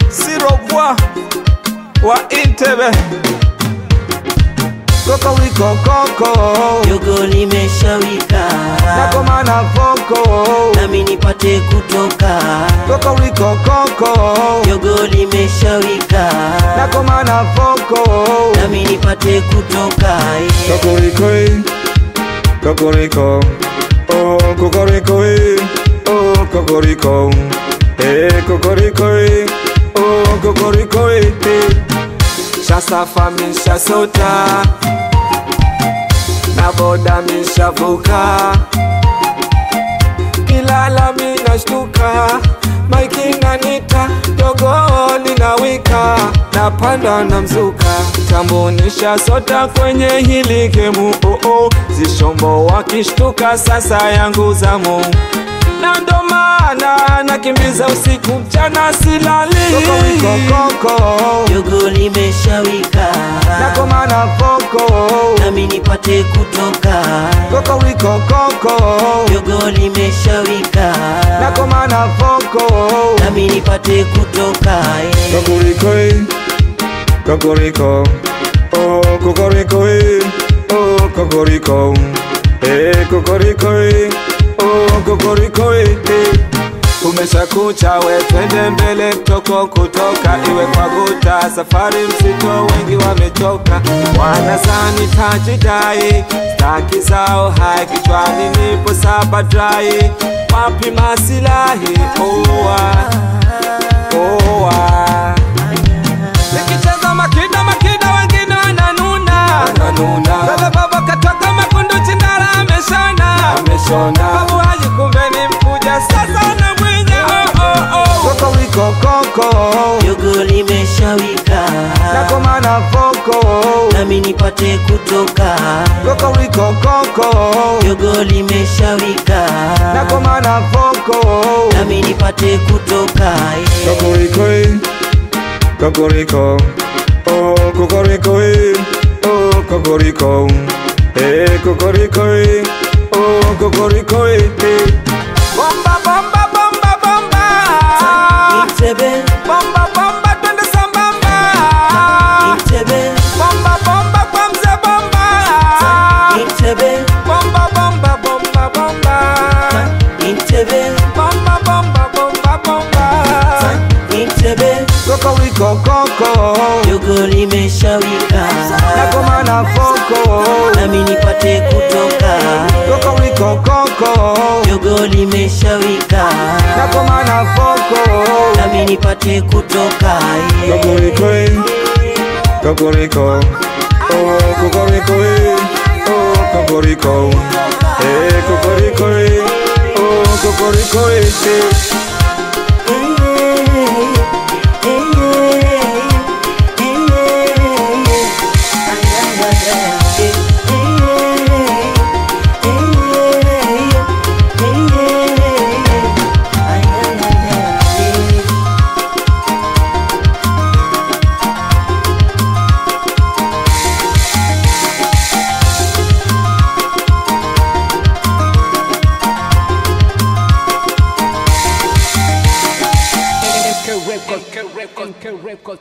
Sirobwa wa Entebbe Koko wiko koko Yogo limeshawika Nako mana foko nami nipate kutoka Koko wiko koko Yogo limeshawika Nako mana foko nami nipate kutoka Kokoriko Kokoriko Oh kokoriko Oh kokoriko Kokoriko Oh kokoriko Shasafa misha sota na boda misha vuka Kilala mina shtuka Maiki nanita Dogo linawika Napanda na mzuka Tambunisha sota kwenye hili gemu Zishombo wakishtuka sasa yangu zamu na ndo maana nakimbiza usiku mchana silali Koko wiko koko Yogo limeshawika Nako mana foko nami nipate kutoka Koko wiko koko Yogo limeshawika Nako mana foko nami nipate kutoka Kokoriko Kokoriko Oh kokoriko Oh kokoriko Kokoriko Oh kokoriko Kumesha kucha we twende mbele toko kutoka Iwe kwa guta safari msito wengi wamechoka Wanazani tajidai staki zao hai kichwani nipo saba dry Wapi masilahi owa Owa Nikicheza makida wengine wananuna Kala baba katoka makundu chindara ameshona Babu haji kumbe ni mkuja sasa na mwenye Koko wiko koko Yogo limeshawika Nako mana foko nami nipate kutoka Koko wiko koko Yogo limeshawika Nako mana foko nami nipate kutoka Kokoriko Kokoriko Oh kokoriko Oh kokoriko Kokoriko Oh kokoriko Bomba bomba bomba bomba Entebbe Bomba bomba twende sambamba Entebbe Bomba bomba kwa mzee bomba Entebbe Bomba bomba bomba bomba Entebbe Bomba bomba bomba bomba Entebbe Koko wiko koko Yogo limeshawika Nako mana foko nami nipate kutoka Koko wiko koko Yogo limeshawika Nako mana foko nami nipate kutoka Kokoriko Kokoriko Oh kokoriko Oh kokoriko Kokoriko Oh kokoriko Record.